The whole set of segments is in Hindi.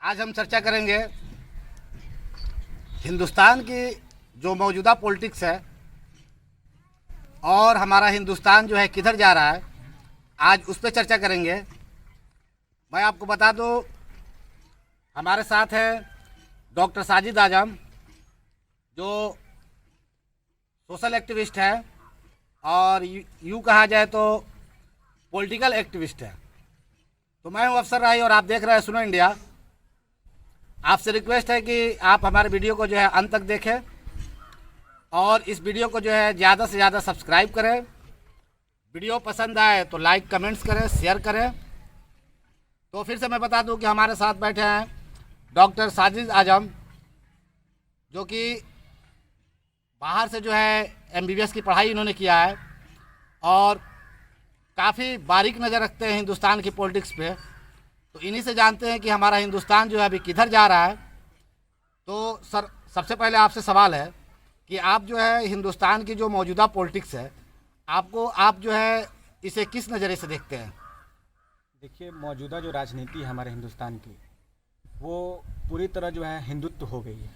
आज हम चर्चा करेंगे हिंदुस्तान की जो मौजूदा पॉलिटिक्स है और हमारा हिंदुस्तान जो है किधर जा रहा है, आज उस पर चर्चा करेंगे। मैं आपको बता दूं, हमारे साथ है डॉक्टर साजिद आजम, जो सोशल एक्टिविस्ट है और यूँ कहा जाए तो पॉलिटिकल एक्टिविस्ट है। तो मैं हूँ अफसर राही और आप देख रहे हैं सुनो इंडिया। आपसे रिक्वेस्ट है कि आप हमारे वीडियो को जो है अंत तक देखें और इस वीडियो को जो है ज़्यादा से ज़्यादा सब्सक्राइब करें। वीडियो पसंद आए तो लाइक कमेंट्स करें, शेयर करें। तो फिर से मैं बता दूं कि हमारे साथ बैठे हैं डॉक्टर साजिद आजम, जो कि बाहर से जो है MBBS की पढ़ाई इन्होंने किया है और काफ़ी बारीक नज़र रखते हैं हिंदुस्तान की पॉलिटिक्स पे। तो इन्हीं से जानते हैं कि हमारा हिंदुस्तान जो है अभी किधर जा रहा है। तो सर, सबसे पहले आपसे सवाल है कि आप जो है हिंदुस्तान की जो मौजूदा पॉलिटिक्स है, आप जो है इसे किस नज़रिए से देखते हैं? देखिए, मौजूदा जो राजनीति है हमारे हिंदुस्तान की, वो पूरी तरह जो है हिंदुत्व हो गई है।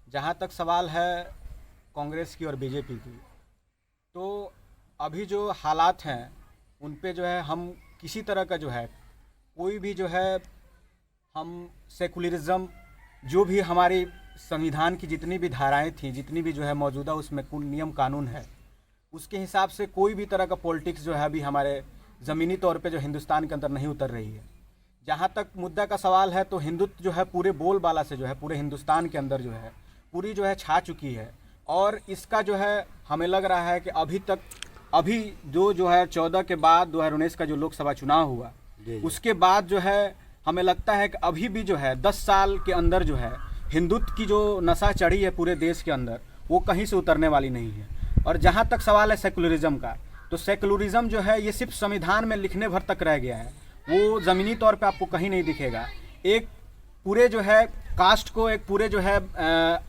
जहाँ तक सवाल है कांग्रेस की और बीजेपी की, तो अभी जो हालात हैं उन पे जो है हम किसी तरह का जो है कोई भी जो है हम सेकुलरिज्म, जो भी हमारी संविधान की जितनी भी धाराएं थी, जितनी भी जो है मौजूदा उसमें नियम कानून है, उसके हिसाब से कोई भी तरह का पॉलिटिक्स जो है अभी हमारे ज़मीनी तौर पे जो हिंदुस्तान के अंदर नहीं उतर रही है। जहाँ तक मुद्दा का सवाल है तो हिंदुत्व जो है पूरे बोलबाला से जो है पूरे हिंदुस्तान के अंदर जो है पूरी जो है छा चुकी है। और इसका जो है हमें लग रहा है कि अभी जो है 14 के बाद 2019 का जो लोकसभा चुनाव हुआ, उसके बाद जो है हमें लगता है कि अभी भी जो है 10 साल के अंदर जो है हिंदुत्व की जो नशा चढ़ी है पूरे देश के अंदर, वो कहीं से उतरने वाली नहीं है। और जहाँ तक सवाल है सेकुलरिज्म का, तो सेकुलरिज्म जो है ये सिर्फ संविधान में लिखने भर तक रह गया है, वो ज़मीनी तौर पे आपको कहीं नहीं दिखेगा। एक पूरे जो है कास्ट को, एक पूरे जो है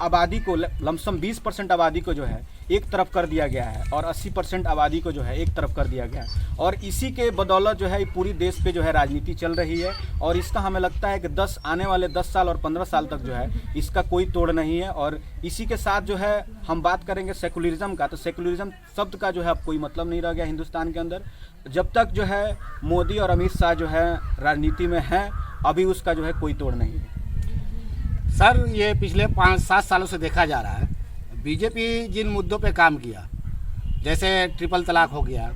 आबादी को, लमसम 20% आबादी को जो है एक तरफ कर दिया गया है और 80% आबादी को जो है एक तरफ कर दिया गया है। और इसी के बदौलत जो है पूरी देश पे जो है राजनीति चल रही है। और इसका हमें लगता है कि आने वाले 10 साल और 15 साल तक जो है इसका कोई तोड़ नहीं है। और इसी के साथ जो है हम बात करेंगे सेकुलरिज्म का, तो सेकुलरिज्म शब्द का जो है अब कोई मतलब नहीं रह गया हिंदुस्तान के अंदर। जब तक जो है मोदी और अमित शाह जो है राजनीति में हैं, अभी उसका जो है कोई तोड़ नहीं है। सर, ये पिछले 5-7 सालों से देखा जा रहा है, बीजेपी जिन मुद्दों पे काम किया, जैसे ट्रिपल तलाक हो गया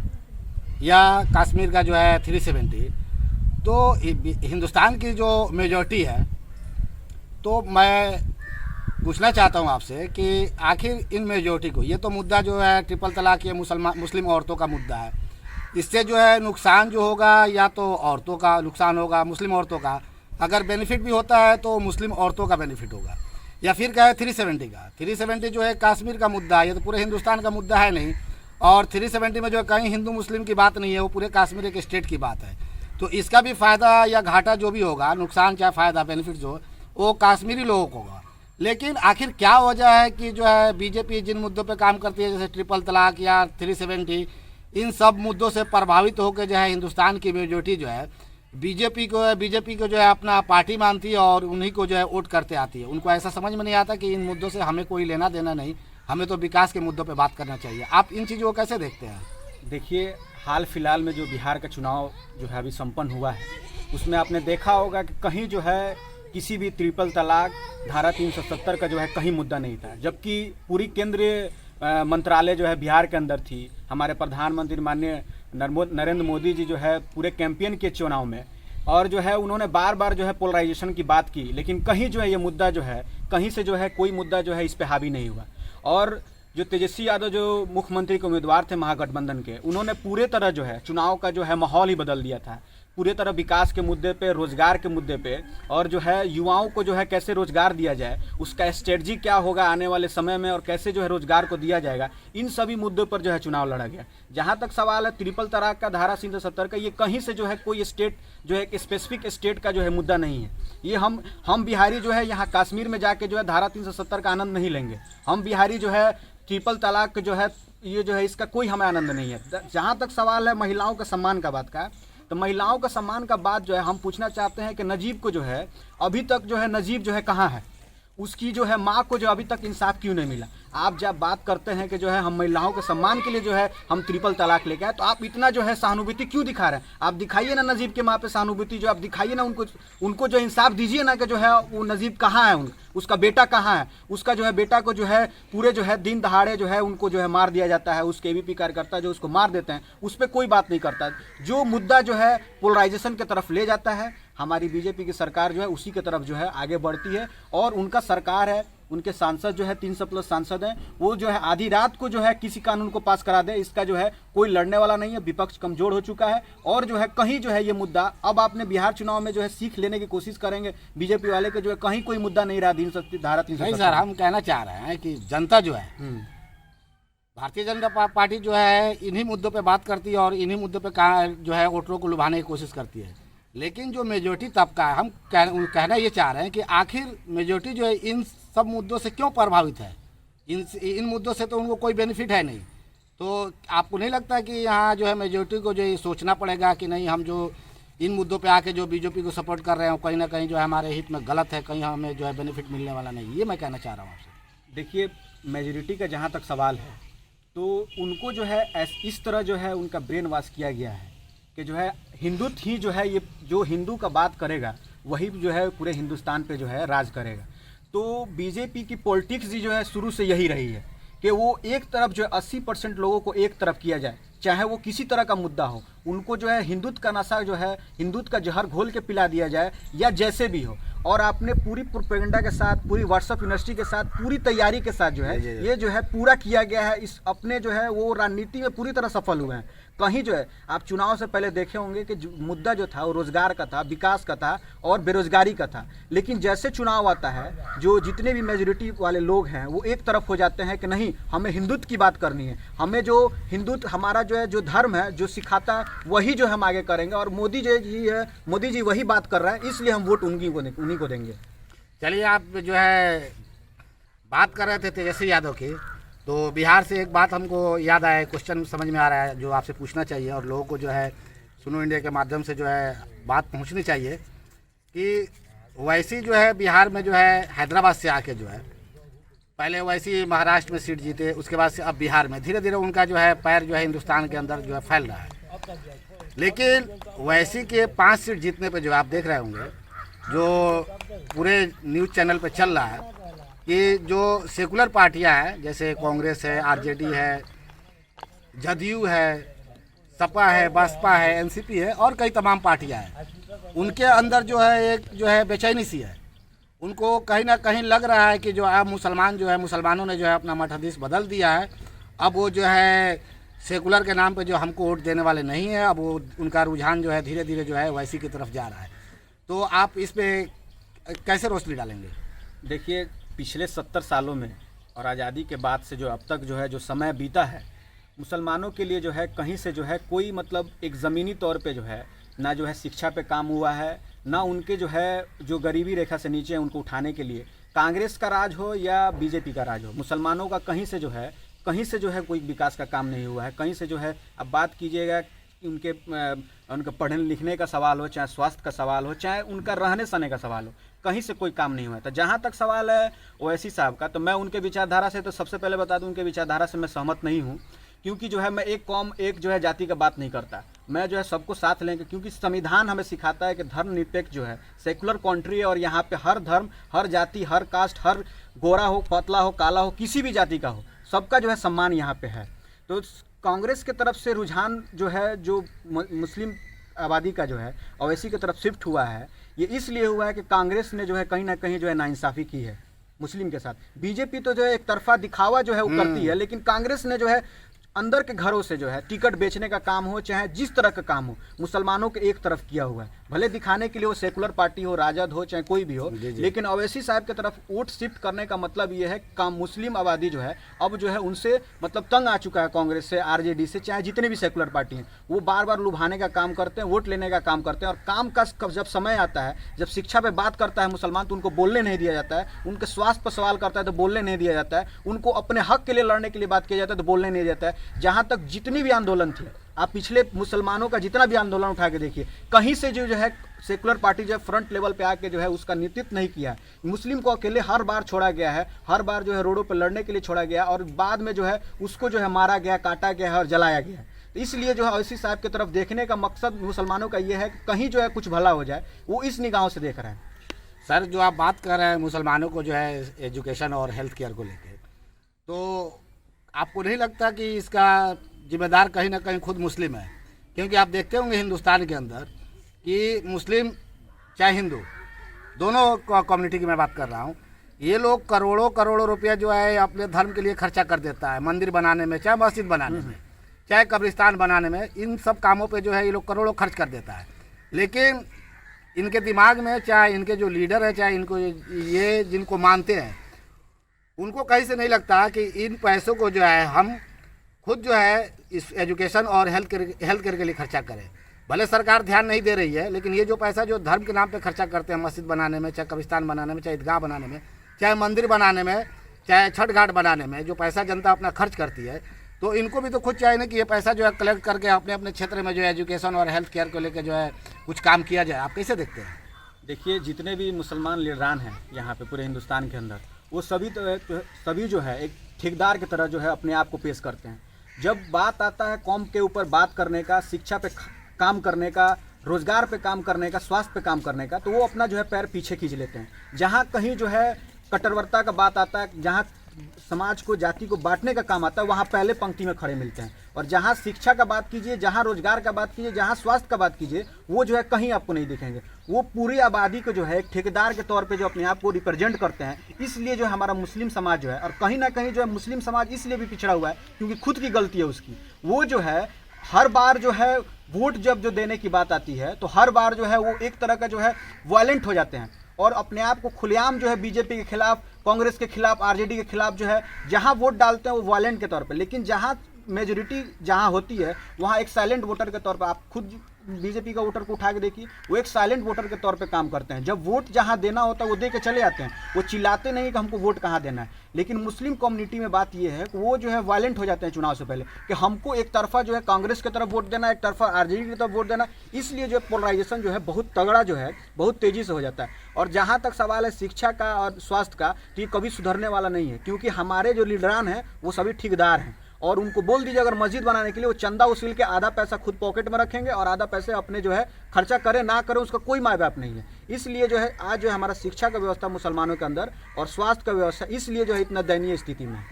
या कश्मीर का जो है 370, तो हिंदुस्तान की जो मेजॉरिटी है, तो मैं पूछना चाहता हूं आपसे कि आखिर इन मेजॉरिटी को, ये तो मुद्दा जो है ट्रिपल तलाक ये मुस्लिम औरतों का मुद्दा है, इससे जो है नुकसान जो होगा या तो औरतों का नुकसान होगा, मुस्लिम औरतों का। अगर बेनिफिट भी होता है तो मुस्लिम औरतों का बेनिफिट होगा। या फिर क्या है 370 का, 370 जो है कश्मीर का मुद्दा है, ये तो पूरे हिंदुस्तान का मुद्दा है नहीं। और 370 में जो है कहीं हिंदू मुस्लिम की बात नहीं है, वो पूरे कश्मीर एक स्टेट की बात है। तो इसका भी फ़ायदा या घाटा जो भी होगा, नुकसान क्या फ़ायदा बेनिफिट जो वो कश्मीरी लोगों को होगा। लेकिन आखिर क्या वजह है कि जो है बीजेपी जिन मुद्दों पर काम करती है, जैसे ट्रिपल तलाक या 370, इन सब मुद्दों से प्रभावित होकर जो है हिंदुस्तान की मेजॉरिटी जो है बीजेपी को जो है अपना पार्टी मानती है और उन्हीं को जो है वोट करते आती है। उनको ऐसा समझ में नहीं आता कि इन मुद्दों से हमें कोई लेना देना नहीं, हमें तो विकास के मुद्दों पे बात करना चाहिए। आप इन चीज़ों को कैसे देखते हैं? देखिए, हाल फिलहाल में जो बिहार का चुनाव जो है अभी संपन्न हुआ है, उसमें आपने देखा होगा कि कहीं जो है किसी भी ट्रिपल तलाक, धारा 370 का जो है कहीं मुद्दा नहीं था। जबकि पूरी केंद्रीय मंत्रालय जो है बिहार के अंदर थी। हमारे प्रधानमंत्री माननीय नरेंद्र मोदी जी जो है पूरे कैंपेन के चुनाव में, और जो है उन्होंने बार बार जो है पोलराइजेशन की बात की, लेकिन कहीं जो है ये मुद्दा जो है कहीं से जो है कोई मुद्दा जो है इस पे हावी नहीं हुआ। और जो तेजस्वी यादव जो मुख्यमंत्री के उम्मीदवार थे महागठबंधन के, उन्होंने पूरे तरह जो है चुनाव का जो है माहौल ही बदल दिया था। पूरे तरह विकास के मुद्दे पे, रोजगार के मुद्दे पे, और जो है युवाओं को जो है कैसे रोजगार दिया जाए, उसका स्ट्रेटजी क्या होगा आने वाले समय में, और कैसे जो है रोजगार को दिया जाएगा, इन सभी मुद्दों पर जो है चुनाव लड़ा गया। जहां तक सवाल है ट्रिपल तलाक का, धारा 370 का, ये कहीं से जो है कोई स्टेट जो है एक स्पेसिफिक स्टेट का जो है मुद्दा नहीं है। ये हम बिहारी जो है यहाँ कश्मीर में जाके जो है धारा 370 का आनंद नहीं लेंगे। हम बिहारी जो है ट्रिपल तलाक जो है ये जो है इसका कोई हमें आनंद नहीं है। जहाँ तक सवाल है महिलाओं के सम्मान का बात का, तो महिलाओं का सम्मान का बात जो है हम पूछना चाहते हैं कि नजीब को जो है अभी तक जो है नजीब जो है कहाँ है, उसकी जो है माँ को जो अभी तक इंसाफ क्यों नहीं मिला। आप जब बात करते हैं कि जो है हम महिलाओं के सम्मान के लिए जो है हम ट्रिपल तलाक लेके आए, तो आप इतना जो है सहानुभूति क्यों दिखा रहे हैं। आप दिखाइए ना नजीब के माँ पे सहानुभूति, जो आप दिखाइए ना उनको जो इंसाफ दीजिए ना कि जो है वो नजीब कहाँ है, उसका बेटा कहाँ है। उसका जो है बेटा को जो है पूरे जो है दिन दहाड़े जो है उनको जो है मार दिया जाता है। उसके ABP कार्यकर्ता जो उसको मार देते हैं, उस पर कोई बात नहीं करता। जो मुद्दा जो है पोलराइजेशन की तरफ ले जाता है, हमारी BJP की सरकार जो है उसी की तरफ जो है आगे बढ़ती है। और उनका सरकार है, उनके सांसद जो है 300+ सांसद हैं, वो जो है आधी रात को जो है किसी कानून को पास करा दे, इसका जो है कोई लड़ने वाला नहीं है। विपक्ष कमजोर हो चुका है और जो है कहीं जो है ये मुद्दा, अब आपने बिहार चुनाव में जो है सीख लेने की कोशिश करेंगे BJP वाले के, जो है कहीं कोई मुद्दा नहीं रहा धारा 370। नहीं सर, हम कहना चाह रहे हैं कि जनता जो है, भारतीय जनता पार्टी जो है इन्हीं मुद्दों पे बात करती है और इन्हीं मुद्दों पे जो है वोटरों को लुभाने की कोशिश करती है। लेकिन जो मेजोरिटी तबका है, हम कहना ये चाह रहे हैं कि आखिर मेजोरिटी जो है इन सब मुद्दों से क्यों प्रभावित है। इन मुद्दों से तो उनको कोई बेनिफिट है नहीं। तो आपको नहीं लगता कि यहाँ जो है मेजोरिटी को जो ये सोचना पड़ेगा कि नहीं, हम जो इन मुद्दों पे आके जो BJP को सपोर्ट कर रहे हैं कहीं ना कहीं जो है हमारे हित में गलत है, कहीं हमें जो है बेनिफिट मिलने वाला नहीं। ये मैं कहना चाह रहा हूँ आपसे। देखिए, मेजोरिटी का जहाँ तक सवाल है तो उनको जो है इस तरह जो है उनका ब्रेन वॉश किया गया है कि जो है हिंदुत्व ही जो है, ये जो हिंदू का बात करेगा वही जो है पूरे हिंदुस्तान पे जो है राज करेगा। तो BJP की पॉलिटिक्स ही जो है शुरू से यही रही है कि वो एक तरफ जो है 80% लोगों को एक तरफ किया जाए, चाहे वो किसी तरह का मुद्दा हो। उनको जो है हिंदुत्व का नशा जो है, हिंदुत्व का जहर घोल के पिला दिया जाए या जैसे भी हो। और आपने पूरी प्रोपेगेंडा के साथ, पूरी व्हाट्सएप यूनिवर्सिटी के साथ, पूरी तैयारी के साथ जो है ये जो है पूरा किया गया है। इस अपने जो है वो रणनीति में पूरी तरह सफल हुए हैं। कहीं जो है आप चुनाव से पहले देखे होंगे कि मुद्दा जो था वो रोजगार का था, विकास का था और बेरोजगारी का था। लेकिन जैसे चुनाव आता है, जो जितने भी मेजोरिटी वाले लोग हैं वो एक तरफ हो जाते हैं कि नहीं, हमें हिंदुत्व की बात करनी है, हमें जो हिंदुत्व हमारा जो है जो धर्म है जो सिखाता है वही जो हम आगे करेंगे। और मोदी जी वही बात कर रहा है, इसलिए हम वोट उन्हीं को देंगे। चलिए, आप जो है बात कर रहे थे तेजस्वी यादव की, तो बिहार से एक बात हमको याद आया, क्वेश्चन समझ में आ रहा है जो आपसे पूछना चाहिए और लोगों को जो है सुनो इंडिया के माध्यम से जो है बात पहुंचनी चाहिए कि ओवैसी जो है बिहार में जो है हैदराबाद से आके जो है, पहले ओवैसी महाराष्ट्र में सीट जीते, उसके बाद से अब बिहार में धीरे धीरे उनका जो है पैर जो है हिंदुस्तान के अंदर जो है फैल रहा है। लेकिन ओवैसी के 5 सीट जीतने पर जो आप देख रहे होंगे, जो पूरे न्यूज़ चैनल पर चल रहा है कि जो सेकुलर पार्टियां हैं, जैसे कांग्रेस है, RJD है, जदयू है, सपा है, बसपा है, NCP है और कई तमाम पार्टियां हैं, उनके अंदर जो है एक जो है बेचैनी सी है। उनको कहीं ना कहीं लग रहा है कि जो अब मुसलमानों ने जो है अपना मठाधीश बदल दिया है। अब वो जो है सेकुलर के नाम पे जो हमको वोट देने वाले नहीं है। अब वो उनका रुझान जो है धीरे धीरे जो है ओवैसी की तरफ जा रहा है। तो आप इस पे कैसे रोशनी डालेंगे? देखिए, पिछले 70 सालों में और आज़ादी के बाद से जो अब तक जो है जो समय बीता है, मुसलमानों के लिए जो है कहीं से जो है कोई मतलब एक ज़मीनी तौर पे जो है ना जो है शिक्षा पे काम हुआ है, ना उनके जो है जो गरीबी रेखा से नीचे हैं उनको उठाने के लिए कांग्रेस का राज हो या BJP का राज हो, मुसलमानों का कहीं से जो है कोई विकास का काम नहीं हुआ है। कहीं से जो है अब बात कीजिएगा उनके पढ़ने लिखने का सवाल हो, चाहे स्वास्थ्य का सवाल हो, चाहे उनका रहने सहने का सवाल हो, कहीं से कोई काम नहीं हुआ था। जहाँ तक सवाल है ओवैसी साहब का, तो मैं उनके विचारधारा से, तो सबसे पहले बता दूं उनके विचारधारा से मैं सहमत नहीं हूँ। क्योंकि जो है मैं एक कौम एक जो है जाति का बात नहीं करता, मैं जो है सबको साथ लेंगे। क्योंकि संविधान हमें सिखाता है कि धर्मनिरपेक्ष जो है सेकुलर कंट्री है और यहाँ पे हर धर्म, हर जाति, हर कास्ट, हर गोरा हो, पतला हो, काला हो, किसी भी जाति का हो, सबका जो है सम्मान यहाँ पे है। तो कांग्रेस की तरफ से रुझान जो है जो मुस्लिम आबादी का जो है ओवैसी की तरफ शिफ्ट हुआ है, ये इसलिए हुआ है कि कांग्रेस ने जो है कहीं ना कहीं जो है नाइंसाफ़ी की है मुस्लिम के साथ। BJP तो जो है एक तरफा दिखावा जो है वो करती है, लेकिन कांग्रेस ने जो है अंदर के घरों से जो है टिकट बेचने का काम हो, चाहे जिस तरह का काम हो, मुसलमानों के एक तरफ किया हुआ है। भले दिखाने के लिए वो सेकुलर पार्टी हो, राजद हो, चाहे कोई भी हो, लेकिन ओवैसी साहब की तरफ वोट शिफ्ट करने का मतलब ये है कि मुस्लिम आबादी जो है अब जो है उनसे मतलब तंग आ चुका है, कांग्रेस से, RJD से, चाहे जितने भी सेकुलर पार्टी हैं, वो बार बार लुभाने का काम करते हैं, वोट लेने का काम करते हैं। और काम का जब समय आता है, जब शिक्षा पे बात करता है मुसलमान, तो उनको बोलने नहीं दिया जाता है। उनके स्वास्थ्य पर सवाल करता है तो बोलने नहीं दिया जाता है। उनको अपने हक के लिए लड़ने के लिए बात किया जाता है तो बोलने नहीं दिया जाता है। जहाँ तक जितनी भी आंदोलन थी, आप पिछले मुसलमानों का जितना भी आंदोलन उठा के देखिए, कहीं से जो है सेकुलर पार्टी जो है फ्रंट लेवल पे आके जो है उसका नेतृत्व नहीं किया। मुस्लिम को अकेले हर बार छोड़ा गया है, हर बार जो है रोडों पर लड़ने के लिए छोड़ा गया और बाद में जो है उसको जो है मारा गया, काटा गया है और जलाया गया है। तो इसलिए जो है ओवैसी साहब की तरफ देखने का मकसद मुसलमानों का ये है कि कहीं जो है कुछ भला हो जाए, वो इस निगाहों से देख रहे हैं। सर जो आप बात कर रहे हैं मुसलमानों को जो है एजुकेशन और हेल्थ केयर को लेकर, तो आपको नहीं लगता कि इसका जिम्मेदार कहीं ना कहीं खुद मुस्लिम है? क्योंकि आप देखते होंगे हिंदुस्तान के अंदर कि मुस्लिम चाहे हिंदू, दोनों कम्युनिटी की मैं बात कर रहा हूँ, ये लोग करोड़ों करोड़ों रुपया जो है अपने धर्म के लिए खर्चा कर देता है, मंदिर बनाने में, चाहे मस्जिद बनाने में, चाहे कब्रिस्तान बनाने में, इन सब कामों पे जो है ये लोग करोड़ों खर्च कर देता है। लेकिन इनके दिमाग में, चाहे इनके जो लीडर है, चाहे इनको ये जिनको मानते हैं, उनको कहीं से नहीं लगता कि इन पैसों को जो है हम खुद जो है इस एजुकेशन और हेल्थ केयर के लिए खर्चा करें। भले सरकार ध्यान नहीं दे रही है, लेकिन ये जो पैसा जो धर्म के नाम पे खर्चा करते हैं, मस्जिद बनाने में, चाहे कब्रिस्तान बनाने में, चाहे ईदगाह बनाने में, चाहे मंदिर बनाने में, चाहे छठ घाट बनाने में, जो पैसा जनता अपना खर्च करती है, तो इनको भी तो खुद चाहिए ना कि ये पैसा जो है कलेक्ट करके अपने अपने क्षेत्र में जो है एजुकेशन और हेल्थ केयर को लेकर जो है कुछ काम किया जाए। आप कैसे देखते हैं? देखिए, जितने भी मुसलमान लीडरान हैं यहाँ पे पूरे हिंदुस्तान के अंदर, वो सभी जो है एक ठेकेदार की तरह जो है अपने आप को पेश करते हैं। जब बात आता है कौम के ऊपर बात करने का, शिक्षा पे काम करने का, रोजगार पे काम करने का, स्वास्थ्य पे काम करने का, तो वो अपना जो है पैर पीछे खींच लेते हैं। जहाँ कहीं जो है कट्टरवाद का बात आता है, जहाँ समाज को, जाति को बांटने का काम आता है, वहाँ पहले पंक्ति में खड़े मिलते हैं। और जहाँ शिक्षा का बात कीजिए, जहाँ रोजगार का बात कीजिए, जहाँ स्वास्थ्य का बात कीजिए, वो जो है कहीं आपको नहीं दिखेंगे। वो पूरी आबादी को जो है एक ठेकेदार के तौर पे जो अपने आप को रिप्रेजेंट करते हैं। इसलिए जो है हमारा मुस्लिम समाज जो है, और कहीं ना कहीं जो है मुस्लिम समाज इसलिए भी पिछड़ा हुआ है क्योंकि खुद की गलती है उसकी। वो जो है हर बार जो है वोट जब जो देने की बात आती है, तो हर बार जो है वो एक तरह का जो है वायलेंट हो जाते हैं और अपने आप को खुलेआम जो है बीजेपी के खिलाफ, कांग्रेस के खिलाफ, आरजेडी के खिलाफ जो है जहां वोट डालते हैं वो वायलेंट के तौर पे। लेकिन जहां मेजोरिटी जहां होती है वहां एक साइलेंट वोटर के तौर पे, आप खुद बीजेपी का वोटर को उठा के देखिए, वो एक साइलेंट वोटर के तौर पे काम करते हैं। जब वोट जहां देना होता है वो दे के चले आते हैं, वो चिल्लाते नहीं कि हमको वोट कहाँ देना है। लेकिन मुस्लिम कम्युनिटी में बात ये है कि वो जो है वायलेंट हो जाते हैं चुनाव से पहले कि हमको एक तरफा जो है कांग्रेस की तरफ वोट देना, एक तरफा आरजेडी की तरफ वोट देना। इसलिए जो पोलराइजेशन जो है बहुत तगड़ा जो है बहुत तेजी से हो जाता है। और जहाँ तक सवाल है शिक्षा का और स्वास्थ्य का, तो ये कभी सुधरने वाला नहीं है, क्योंकि हमारे जो लीडरान हैं वो सभी ठेकेदार हैं। और उनको बोल दीजिए अगर मस्जिद बनाने के लिए वो चंदा वसूल के आधा पैसा खुद पॉकेट में रखेंगे और आधा पैसे अपने जो है खर्चा करें ना करें उसका कोई माय बाप नहीं है। इसलिए जो है आज जो है हमारा शिक्षा का व्यवस्था मुसलमानों के अंदर और स्वास्थ्य का व्यवस्था इसलिए जो है इतना दयनीय स्थिति में है।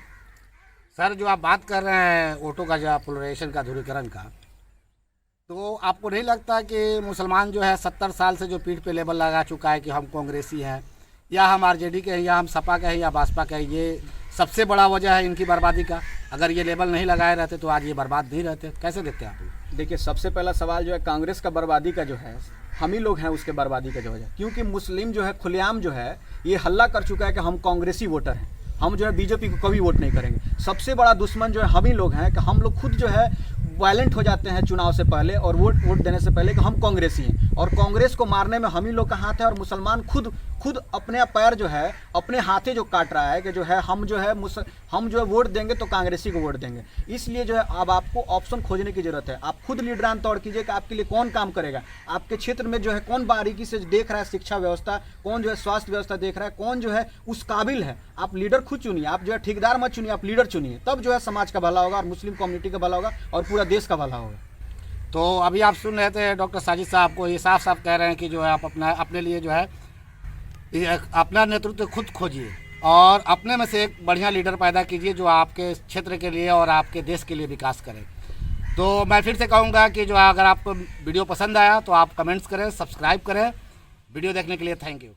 सर जो आप बात कर रहे हैं वोटों का, जो पोलराइजेशन का, ध्रुवीकरण का, तो आपको नहीं लगता कि मुसलमान जो है 70 साल से जो पीठ पे लेबल लगा चुका है कि हम कांग्रेसी हैं, या हम आरजेडी के हैं, या हम सपा के हैं, या भाजपा के हैं, ये सबसे बड़ा वजह है इनकी बर्बादी का? अगर ये लेबल नहीं लगाए रहते तो आज ये बर्बाद नहीं रहते। कैसे देखते हैं आप? देखिए, सबसे पहला सवाल जो है कांग्रेस का बर्बादी का जो है हम ही लोग हैं उसके बर्बादी का जो है, क्योंकि मुस्लिम जो है खुलेआम जो है ये हल्ला कर चुका है कि हम कांग्रेसी वोटर हैं, हम जो है बीजेपी को कभी वोट नहीं करेंगे। सबसे बड़ा दुश्मन जो है हम ही लोग हैं कि हम लोग खुद जो है वायलेंट हो जाते हैं चुनाव से पहले और वोट देने से पहले कि हम कांग्रेसी हैं, और कांग्रेस को मारने में हम ही लोग का हाथ है। और मुसलमान खुद अपने पैर जो है अपने हाथे जो काट रहा है कि जो है हम जो है वोट देंगे तो कांग्रेसी को वोट देंगे। इसलिए जो है अब आपको ऑप्शन खोजने की जरूरत है। आप खुद लीडरान तौर कीजिए कि आपके लिए कौन काम करेगा, आपके क्षेत्र में जो है कौन बारीकी से देख रहा है शिक्षा व्यवस्था, कौन जो है स्वास्थ्य व्यवस्था देख रहा है, कौन जो है उस काबिल है। आप लीडर खुद चुनिए, आप जो है ठेकेदार मत चुनिए, आप लीडर चुनिए, तब जो है समाज का भला होगा और मुस्लिम कम्युनिटी का भला होगा और पूरा देश का भला होगा। तो अभी आप सुन रहे थे डॉक्टर साजिद साहब को, ये साफ साफ कह रहे हैं कि जो है आप अपने लिए जो है अपना नेतृत्व खुद खोजिए और अपने में से एक बढ़िया लीडर पैदा कीजिए जो आपके क्षेत्र के लिए और आपके देश के लिए विकास करे। तो मैं फिर से कहूँगा कि जो अगर आपको वीडियो पसंद आया तो आप कमेंट्स करें, सब्सक्राइब करें। वीडियो देखने के लिए थैंक यू।